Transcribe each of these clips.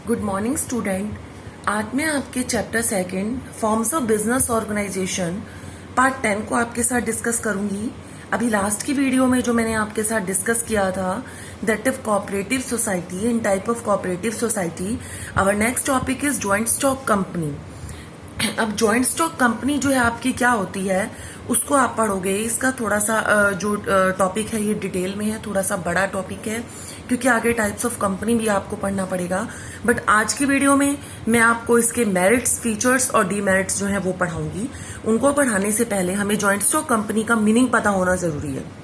Good morning student. आज मैं आपके chapter second forms of business organisation part 10 को आपके साथ डिस्कस करूंगी। अभी लास्ट की वीडियो में जो मैंने आपके साथ डिस्कस किया था that if cooperative society in type of cooperative society, our next topic is joint stock company. अब जॉइंट स्टॉक कंपनी जो है आपकी क्या होती है उसको आप पढ़ोगे। इसका थोड़ा सा जो टॉपिक है ये डिटेल में है, थोड़ा सा बड़ा टॉपिक है क्योंकि आगे टाइप्स ऑफ कंपनी भी आपको पढ़ना पड़ेगा। बट आज की वीडियो में मैं आपको इसके मेरिट्स, फीचर्स और डीमेरिट्स जो है वो पढ़ाऊंगी। उनको पढ़ाने से पहले हमें जॉइंट स्टॉक कंपनी का मीनिंग पता होना जरूरी है।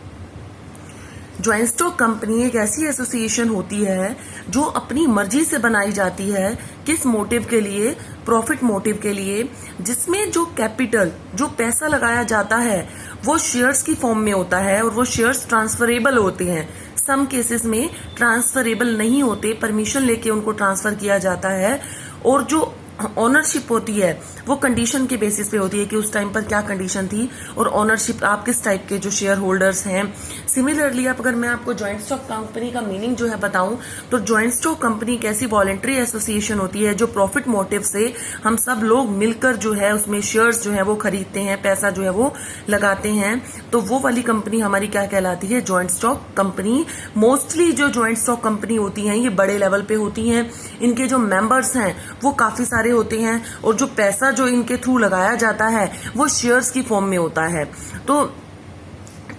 जॉइंट स्टॉक कंपनी एक ऐसी एसोसिएशन होती है जो अपनी मर्जी से बनाई जाती है। किस मोटिव के लिए? प्रॉफिट मोटिव के लिए, जिसमें जो कैपिटल, जो पैसा लगाया जाता है वो शेयर्स की फॉर्म में होता है और वो शेयर्स ट्रांसफरेबल होते हैं। सम केसेस में ट्रांसफरेबल नहीं होते, परमिशन लेके उनको ट्रांसफर किया जाता है। और जो ओनरशिप होती है वो कंडीशन के बेसिस पे होती है कि उस टाइम पर क्या कंडीशन थी और ओनरशिप आप किस टाइप के जो शेयर होल्डर्स हैं। सिमिलरली अगर मैं आपको जॉइंट स्टॉक कंपनी का मीनिंग जो है बताऊं तो जॉइंट स्टॉक कंपनी एक ऐसी वॉलंटरी एसोसिएशन होती है जो प्रॉफिट मोटिव से हम सब लोग मिलकर जो है उसमें शेयर्स जो है वो खरीदते हैं, पैसा जो है वो लगाते हैं। तो वो वाली कंपनी हमारी क्या कहलाती है? Joint stock company. मोस्टली जो जॉइंट स्टॉक कंपनी होती हैं ये बड़े लेवल पे होती हैं। इनके जो मेंबर्स हैं वो काफी सारे होते हैं और जो पैसा जो इनके थ्रू लगाया जाता है वो शेयर्स की फॉर्म में होता है। तो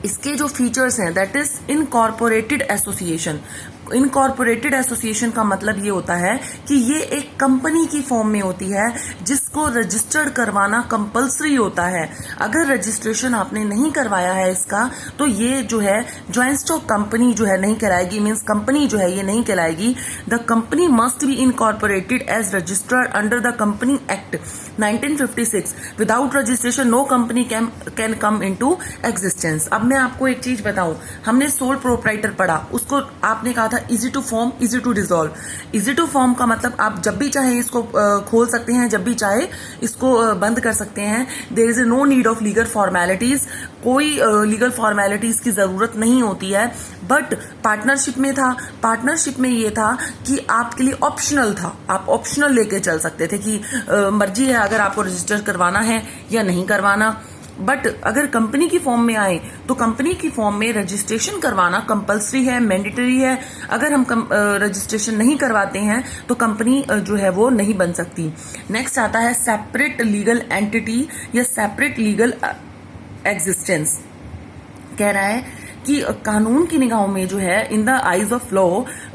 इसके जो फीचर्स हैं that is incorporated association. Incorporated association का मतलब ये होता है कि ये एक कंपनी की फॉर्म में होती है जिसको रजिस्टर्ड करवाना कंपलसरी होता है। अगर रजिस्ट्रेशन आपने नहीं करवाया है इसका तो ये जो है जॉइंट स्टॉक कंपनी जो है नहीं कहलाएगी, मींस कंपनी जो है ये नहीं कहलाएगी। The company must be incorporated as registered under the company act 1956। Without registration no company can come into existence. अब मैं आपको एक चीज बताऊं, हमने सोल प्रोप्राइटर पढ़ा, उसको आपने कहा था easy to form, easy to dissolve. Easy to form का मतलब आप जब भी चाहे इसको खोल सकते हैं, जब भी चाहे इसको बंद कर सकते हैं। There is no need of legal formalities, कोई लीगल फॉर्मेलिटीज की जरूरत नहीं होती है। बट पार्टनरशिप में था, पार्टनरशिप में ये था कि आपके लिए ऑप्शनल था, आप ऑप्शनल लेके चल सकते थे कि मर्जी है अगर आपको रजिस्टर करवाना है या नहीं करवाना। बट अगर कंपनी की फॉर्म में आए तो कंपनी की फॉर्म में रजिस्ट्रेशन करवाना कंपलसरी है, मैंडेटरी है। अगर हम रजिस्ट्रेशन नहीं करवाते हैं तो कंपनी जो है वो नहीं बन सकती। नेक्स्ट आता है सेपरेट लीगल एंटिटी या सेपरेट लीगल एग्जिस्टेंस। कह रहा है कि कानून की निगाहों में जो है in the eyes of law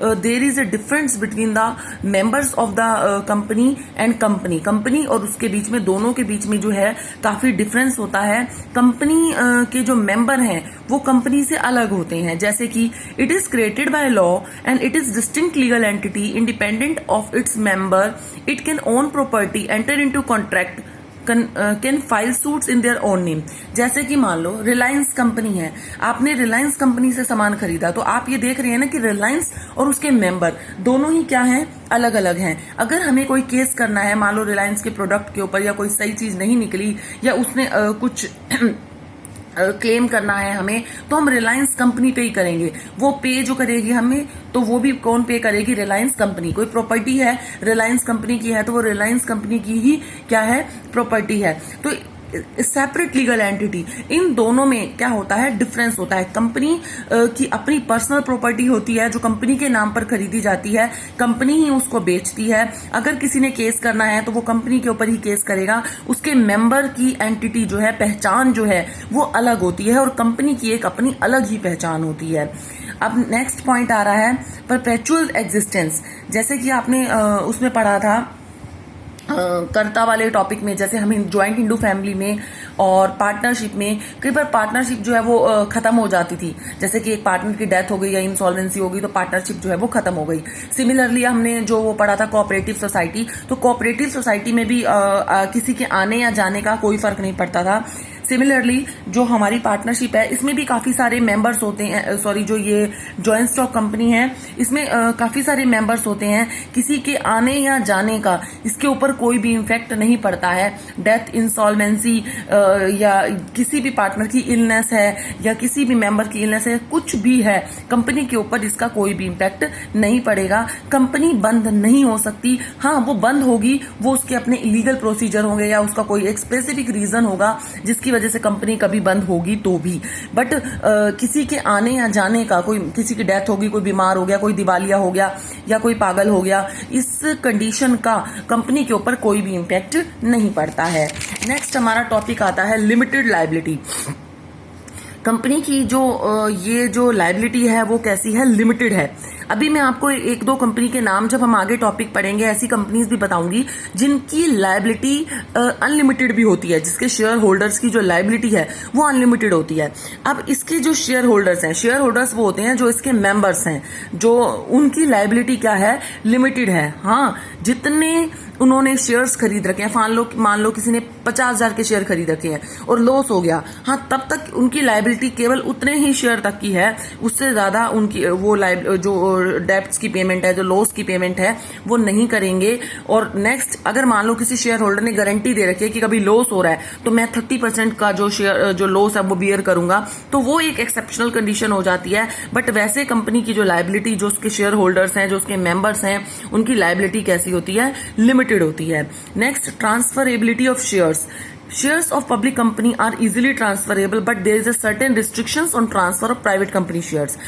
there is a difference between the members of the company and company. Company और उसके बीच में, दोनों के बीच में जो है काफी डिफरेंस होता है। कंपनी के जो मेंबर हैं वो कंपनी से अलग होते हैं, जैसे कि it is created by law and it is distinct legal entity independent of its member. It can own property, enter into contract, can file suits in their own name. जैसे कि मान लो रिलायंस कंपनी है, आपने रिलायंस कंपनी से सामान खरीदा तो आप ये देख रहे हैं ना कि रिलायंस और उसके मेंबर दोनों ही क्या हैं? अलग अलग हैं। अगर हमें कोई केस करना है, मान लो रिलायंस के प्रोडक्ट के ऊपर या कोई सही चीज नहीं निकली या उसने कुछ क्लेम करना है हमें, तो हम रिलायंस कंपनी पे ही करेंगे। वो पे जो करेगी हमें तो वो भी कौन पे करेगी? रिलायंस कंपनी। कोई प्रॉपर्टी है रिलायंस कंपनी की है तो वो रिलायंस कंपनी की ही क्या है? प्रॉपर्टी है। तो सेपरेट लीगल एंटिटी, इन दोनों में क्या होता है? डिफरेंस होता है। कंपनी की अपनी पर्सनल प्रॉपर्टी होती है जो कंपनी के नाम पर खरीदी जाती है, कंपनी ही उसको बेचती है। अगर किसी ने केस करना है तो वो कंपनी के ऊपर ही केस करेगा। उसके मेंबर की एंटिटी जो है, पहचान जो है वो अलग होती है और कंपनी की एक अपनी अलग ही पहचान होती है। अब नेक्स्ट पॉइंट आ रहा है परपेचुअल एग्जिस्टेंस। जैसे कि आपने उसमें पढ़ा था कर्ता वाले टॉपिक में, जैसे हमें ज्वाइंट इंडू फैमिली में और पार्टनरशिप में कई बार पार्टनरशिप जो है वो खत्म हो जाती थी। जैसे कि एक पार्टनर की डेथ हो गई या इंसॉल्वेंसी हो गई तो पार्टनरशिप जो है वो खत्म हो गई। सिमिलरली हमने जो वो पढ़ा था कोऑपरेटिव सोसाइटी, तो कोऑपरेटिव सोसाइटी में भी किसी के आने या जाने का कोई फर्क नहीं पड़ता था। सिमिलरली जो हमारी पार्टनरशिप है इसमें भी काफी सारे मेंबर्स होते हैं, सॉरी जो ये जॉइंट स्टॉक कंपनी है इसमें काफी सारे मेंबर्स होते हैं। किसी के आने या जाने का इसके ऊपर कोई भी इम्फेक्ट नहीं पड़ता है। डेथ, इंसॉल्वेंसी या किसी भी पार्टनर की इलनेस है या किसी भी मेंबर की इलनेस है, कुछ भी है, कंपनी के ऊपर इसका कोई भी इम्पैक्ट नहीं पड़ेगा। कंपनी बंद नहीं हो सकती। हाँ, वो बंद होगी, वो उसके अपने लीगल प्रोसीजर होंगे या उसका कोई एक स्पेसिफिक रीजन होगा जिसकी वजह से कंपनी कभी बंद होगी तो भी। बट किसी के आने या जाने का, कोई किसी की डेथ होगी, कोई बीमार हो गया, कोई दिवालिया हो गया या कोई पागल हो गया, इस कंडीशन का कंपनी के ऊपर कोई भी इम्पैक्ट नहीं पड़ता है। नेक्स्ट हमारा टॉपिक आता है लिमिटेड लायबिलिटी। कंपनी की ये जो लायबिलिटी है वो कैसी है, लिमिटेड है। अभी मैं आपको एक दो कंपनी के नाम जब हम आगे टॉपिक पढ़ेंगे ऐसी कंपनीज भी बताऊंगी जिनकी लायबिलिटी अनलिमिटेड भी होती है, जिसके शेयर होल्डर्स की जो लायबिलिटी है वो अनलिमिटेड होती है। अब इसके जो शेयर होल्डर्स हैं, शेयर होल्डर्स वो होते हैं जो इसके मेंबर्स हैं, जो उनकी लायबिलिटी क्या है, लिमिटेड है। हाँ, जितने उन्होंने शेयर्स खरीद रखे हैं, मान लो किसी ने 50,000 के शेयर खरीद रखे हैं और लॉस हो गया, हाँ, तब तक उनकी लायबिलिटी केवल उतने ही शेयर तक की है, उससे ज्यादा उनकी वो जो डेब्ट्स की पेमेंट है, जो लॉस की पेमेंट है, वो नहीं करेंगे। और नेक्स्ट, अगर मान लो किसी शेयर होल्डर ने गारंटी दे रखी है कि कभी लॉस हो रहा है तो मैं 30% का जो लॉस है वो बियर करूंगा, तो वो एक एक्सेप्शनल कंडीशन हो जाती है। बट वैसे कंपनी की जो लायबिलिटी, जो उसके शेयर होल्डर्स हैं, जो उसके मेंबर्स हैं, उनकी लायबिलिटी कैसी होती है, लिमिटेड होती है। Next, transferability of shares. Shares of public company are easily transferable, but there is a certain restrictions on transfer of private company shares.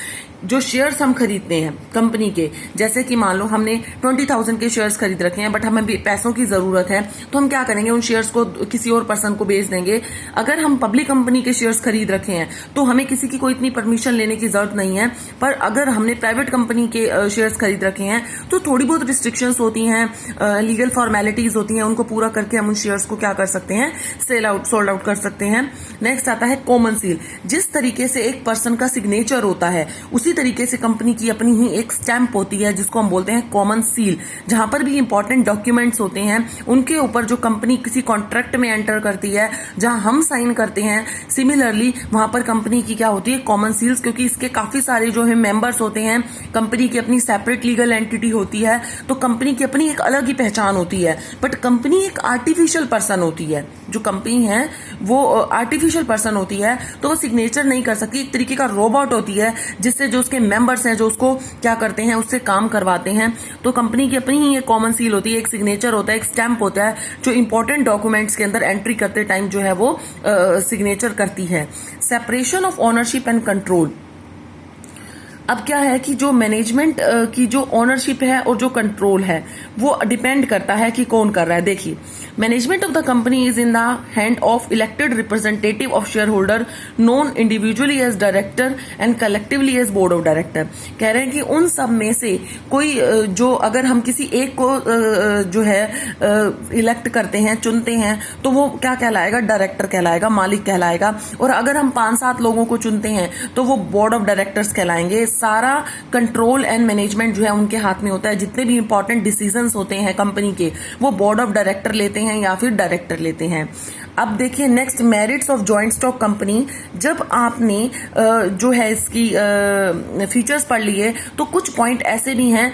जो शेयर्स हम खरीदते हैं कंपनी के, जैसे कि मान लो हमने 20,000 के शेयर्स खरीद रखे हैं, बट हमें पैसों की जरूरत है, तो हम क्या करेंगे, उन शेयर्स को किसी और पर्सन को बेच देंगे। अगर हम पब्लिक कंपनी के शेयर्स खरीद रखे हैं तो हमें किसी की कोई इतनी परमिशन लेने की जरूरत नहीं है। पर अगर हमने प्राइवेट कंपनी के शेयर्स खरीद रखे हैं तो थोड़ी बहुत रिस्ट्रिक्शंस होती हैं, लीगल फॉर्मेलिटीज होती हैं, उनको पूरा करके हम उन शेयर्स को क्या कर सकते हैं, सोल्ड आउट कर सकते हैं। नेक्स्ट आता है कॉमन सील। जिस तरीके से एक पर्सन का सिग्नेचर होता है उसी तरीके से कंपनी की अपनी ही एक स्टैंप होती है जिसको हम बोलते हैं कॉमन सील। जहां पर भी इंपॉर्टेंट डॉक्यूमेंट्स होते हैं उनके ऊपर जो कंपनी किसी कॉन्ट्रैक्ट में एंटर करती है, जहां हम साइन करते हैं, सिमिलरली वहां पर कंपनी की क्या होती है, कॉमन सील्स। क्योंकि इसके काफी सारे जो है मेंबर्स होते हैं, कंपनी की अपनी सेपरेट लीगल एंटिटी होती है, तो कंपनी की अपनी एक अलग ही पहचान होती है। बट कंपनी एक आर्टिफिशियल पर्सन होती है, जो कंपनी है वो आर्टिफिशियल पर्सन होती है, तो वो सिग्नेचर नहीं कर सकती। एक तरीके का रोबोट होती है जिससे जो उसके मेंबर्स हैं जो उसको क्या करते हैं, उससे काम करवाते हैं। तो कंपनी की अपनी ही एक कॉमन सील होती है, एक सिग्नेचर होता है, एक स्टैंप होता है, जो इंपॉर्टेंट डॉक्यूमेंट्स के अंदर एंट्री करते टाइम जो है वो सिग्नेचर करती है। Separation of ownership and control. अब क्या है कि जो मैनेजमेंट की जो ओनरशिप है और जो कंट्रोल है वो डिपेंड करता है कि कौन कर रहा है। देखिए, management of the company is in the hand of elected representative of share holder known individually as director and collectively as board of director. कह रहे हैं कि उन सब में से कोई जो अगर हम किसी एक को जो है इलेक्ट करते हैं, चुनते हैं, तो वो क्या कहलाएगा, डायरेक्टर कहलाएगा, मालिक कहलाएगा। और अगर हम 5-7 लोगों को चुनते हैं तो वो बोर्ड ऑफ डायरेक्टर्स कहलाएंगे। सारा कंट्रोल एंड मैनेजमेंट जो है उनके हाथ में होता है। जितने भी इंपॉर्टेंट डिसीजंस होते हैं कंपनी के वो बोर्ड ऑफ डायरेक्टर लेते हैं या फिर डायरेक्टर लेते हैं। अब देखिए next, merits of joint stock company. जब आपने जो है इसकी फीचर्स पढ़ लिए तो कुछ पॉइंट ऐसे भी हैं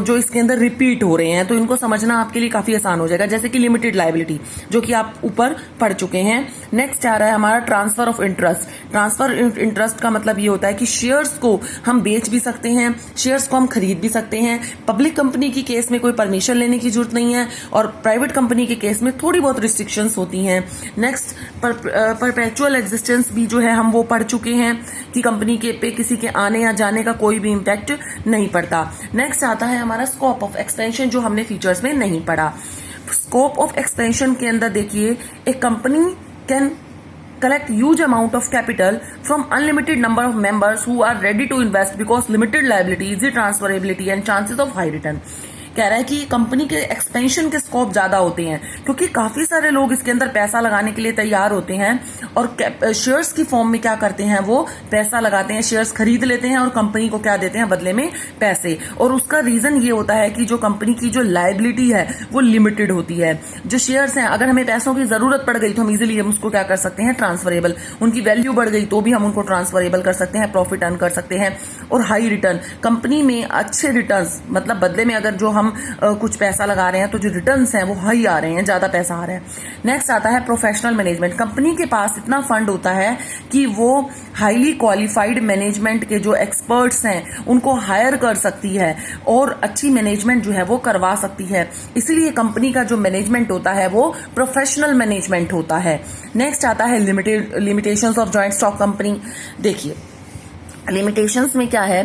जो इसके अंदर रिपीट हो रहे हैं, तो इनको समझना आपके लिए काफी आसान हो जाएगा। जैसे कि लिमिटेड लायबिलिटी जो कि आप ऊपर पढ़ चुके हैं। नेक्स्ट आ रहा है हमारा transfer of interest. Transfer interest का मतलब ये होता है कि शेयर्स को हम बेच भी सकते हैं, शेयर्स को हम खरीद भी सकते हैं। पब्लिक कंपनी की केस में कोई परमिशन लेने की जरूरत नहीं है और प्राइवेट कंपनी के केस में थोड़ी बहुत रिस्ट्रिक्शंस होती हैं। नेक्स्ट, परपेचुअल एग्जिस्टेंस भी जो है हम वो पढ़ चुके हैं कि कंपनी के पे किसी के आने या जाने का कोई भी इम्पैक्ट नहीं पड़ता। नेक्स्ट आता है हमारा स्कोप ऑफ एक्सपेंशन, जो हमने फीचर्स में नहीं पढ़ा। स्कोप ऑफ एक्सपेंशन के अंदर देखिए, एक company can collect huge amount of capital from unlimited number of members who are ready to invest because limited liability, easy transferability and chances of high return. कह रहा है कि कंपनी के expansion के स्कोप ज्यादा होते हैं, क्योंकि काफी सारे लोग इसके अंदर पैसा लगाने के लिए तैयार होते हैं और शेयर्स की फॉर्म में क्या करते हैं, वो पैसा लगाते हैं, शेयर्स खरीद लेते हैं और कंपनी को क्या देते हैं बदले में, पैसे। और उसका रीजन ये होता है कि जो कंपनी की जो लायबिलिटी है वो लिमिटेड होती है। जो शेयर्स हैं, अगर हमें पैसों की जरूरत पड़ गई तो हम इजीली हम उसको क्या कर सकते हैं, ट्रांसफरेबल। उनकी वैल्यू बढ़ गई तो भी हम उनको ट्रांसफरेबल कर सकते हैं, प्रॉफिट अर्न कर सकते हैं। और हाई रिटर्न, कंपनी में अच्छे रिटर्न्स, मतलब बदले में अगर जो हम कुछ पैसा लगा रहे हैं तो जो रिटर्न्स हैं वो हाई आ रहे हैं, ज्यादा पैसा आ रहा है। नेक्स्ट आता है प्रोफेशनल मैनेजमेंट। कंपनी के पास इतना फंड होता है कि वो हाईली क्वालिफाइड मैनेजमेंट के जो एक्सपर्ट्स हैं उनको हायर कर सकती है और अच्छी मैनेजमेंट जो है वो करवा सकती है। इसीलिए कंपनी का जो मैनेजमेंट होता है वो प्रोफेशनल मैनेजमेंट होता है। नेक्स्ट आता है limitations of joint stock company. देखिए लिमिटेशंस में क्या है,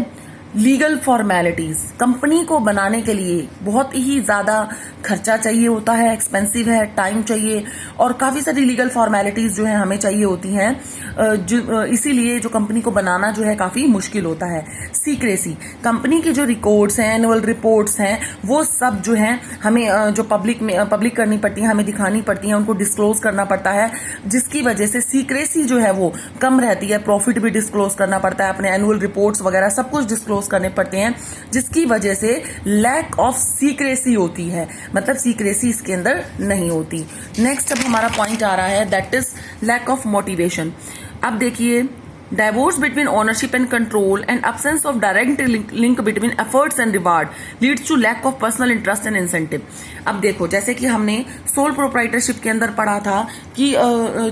लीगल फॉर्मेलिटीज। कंपनी को बनाने के लिए बहुत ही ज्यादा खर्चा चाहिए होता है, एक्सपेंसिव है, टाइम चाहिए और काफी सारी लीगल फॉर्मेलिटीज जो है हमें चाहिए होती हैं, इसीलिए जो कंपनी को बनाना जो है काफी मुश्किल होता है। सीक्रेसी, कंपनी के जो रिकॉर्ड्स हैं, एनुअल रिपोर्ट्स हैं, वो सब जो है हमें जो पब्लिक करनी पड़ती है, हमें दिखानी पड़ती है, उनको डिस्क्लोज करना पड़ता है, जिसकी वजह से सीक्रेसी जो है वो कम रहती है। प्रॉफिट भी डिस्क्लोज करना पड़ता है, अपने एनुअल रिपोर्ट्स वगैरह सब कुछ डिस्क्लोज करने पड़ते हैं, जिसकी वजह से लैक ऑफ सीक्रेसी होती है, मतलब सीक्रेसी इसके अंदर नहीं होती। नेक्स्ट अब हमारा पॉइंट आ रहा है, that is lack of motivation. अब देखिए, divorce between ownership and control and absence of direct link between efforts and reward leads to lack of personal interest and incentive. अब देखो, जैसे कि हमने सोल प्रोप्राइटरशिप के अंदर पढ़ा था कि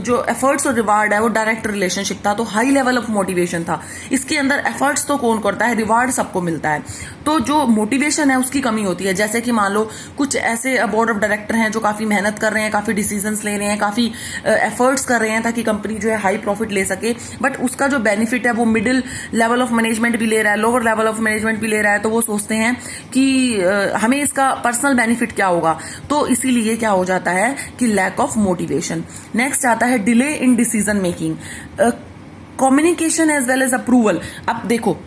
जो एफर्ट्स और रिवार्ड है वो डायरेक्ट रिलेशनशिप था, तो हाई लेवल ऑफ मोटिवेशन था। इसके अंदर एफर्ट्स तो कौन करता है, रिवार्ड सबको मिलता है, तो जो मोटिवेशन है उसकी कमी होती है। जैसे कि मान लो कुछ ऐसे बोर्ड ऑफ डायरेक्टर हैं जो काफी मेहनत कर रहे हैं, काफी डिसीजंस ले रहे हैं, काफी एफर्ट्स कर रहे हैं ताकि कंपनी जो है हाई प्रॉफिट ले सके, बट उसका जो बेनिफिट है वो मिडिल लेवल ऑफ मैनेजमेंट भी ले रहा है, लोअर लेवल ऑफ मैनेजमेंट भी ले रहा है, तो वो सोचते हैं कि हमें इसका पर्सनल बेनिफिट क्या होगा, तो इसीलिए क्या हो जाता है कि लैक ऑफ मोटिवेशन। नेक्स्ट आता है delay in decision making, communication as well as approval. अब देखो,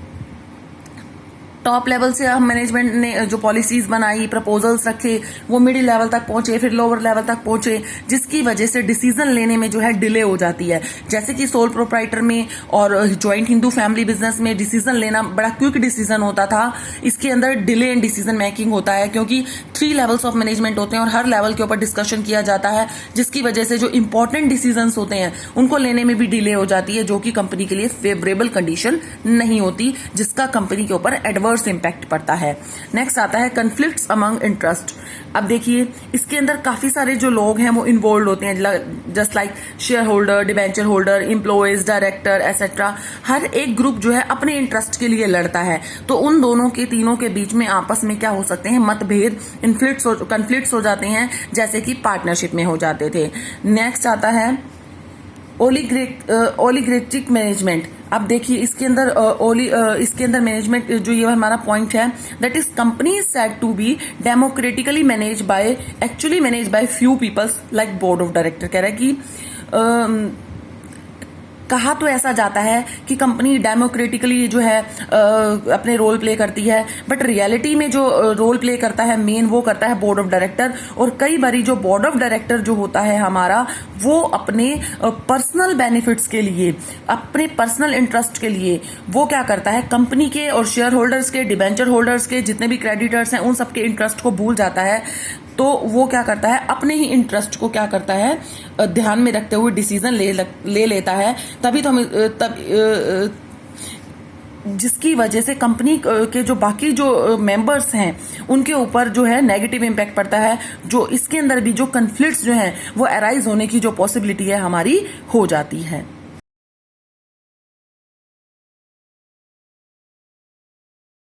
टॉप लेवल से हम मैनेजमेंट ने जो पॉलिसीज बनाई, प्रपोजल्स रखे, वो मिडिल लेवल तक पहुंचे, फिर लोअर लेवल तक पहुंचे, जिसकी वजह से डिसीजन लेने में जो है डिले हो जाती है। जैसे कि सोल प्रोप्राइटर में और ज्वाइंट हिंदू फैमिली बिजनेस में डिसीजन लेना बड़ा क्विक डिसीजन होता था, इसके अंदर डिले इन डिसीजन मेकिंग होता है, क्योंकि 3 लेवल्स ऑफ मैनेजमेंट होते हैं और हर लेवल के ऊपर डिस्कशन किया जाता है, जिसकी वजह से जो इंपॉर्टेंट डिसीजन होते हैं उनको लेने में भी डिले हो जाती है, जो कि कंपनी के लिए फेवरेबल कंडीशन नहीं होती, जिसका कंपनी के ऊपर एडवर्स इंपैक्ट पड़ता है। नेक्स्ट आता है कन्फ्लिक्ट्स अमंग इंटरेस्ट। अब देखिए, इसके अंदर काफी सारे जो लोग हैं वो इन्वॉल्व होते हैं, just like share holder, debenture holder, employees, director etcetera. हर एक ग्रुप जो है अपने इंटरेस्ट के लिए लड़ता है, तो उन दोनों के तीनों के बीच में आपस में क्या हो सकते हैं, मतभेद, कन्फ्लिक्ट्स हो जाते हैं, जैसे कि पार्टनरशिप में हो जाते थे। नेक्स्ट आता है ओलिगरेटिक मैनेजमेंट। अब देखिए, इसके अंदर मैनेजमेंट जो ये हमारा पॉइंट है, that is company is said to be democratically manage by few peoples like board of director. कह रहा है कि कहा तो ऐसा जाता है कि कंपनी डेमोक्रेटिकली जो है अपने रोल प्ले करती है, बट रियलिटी में जो रोल प्ले करता है मेन, वो करता है बोर्ड ऑफ डायरेक्टर। और कई बारी जो बोर्ड ऑफ डायरेक्टर जो होता है हमारा, वो अपने पर्सनल बेनिफिट्स के लिए, अपने पर्सनल इंटरेस्ट के लिए वो क्या करता है, कंपनी के और शेयर होल्डर्स के, डिबेंचर होल्डर्स के, जितने भी क्रेडिटर्स हैं, उन सबके इंटरेस्ट को भूल जाता है। तो वो क्या करता है, अपने ही इंटरेस्ट को क्या करता है, ध्यान में रखते हुए डिसीजन ले लेता है। तभी तो जिसकी वजह से कंपनी के जो बाकी जो मेंबर्स हैं उनके ऊपर जो है नेगेटिव इम्पैक्ट पड़ता है। जो इसके अंदर भी जो कन्फ्लिक्ट्स जो हैं वो अराइज होने की जो पॉसिबिलिटी है हमारी हो जाती है।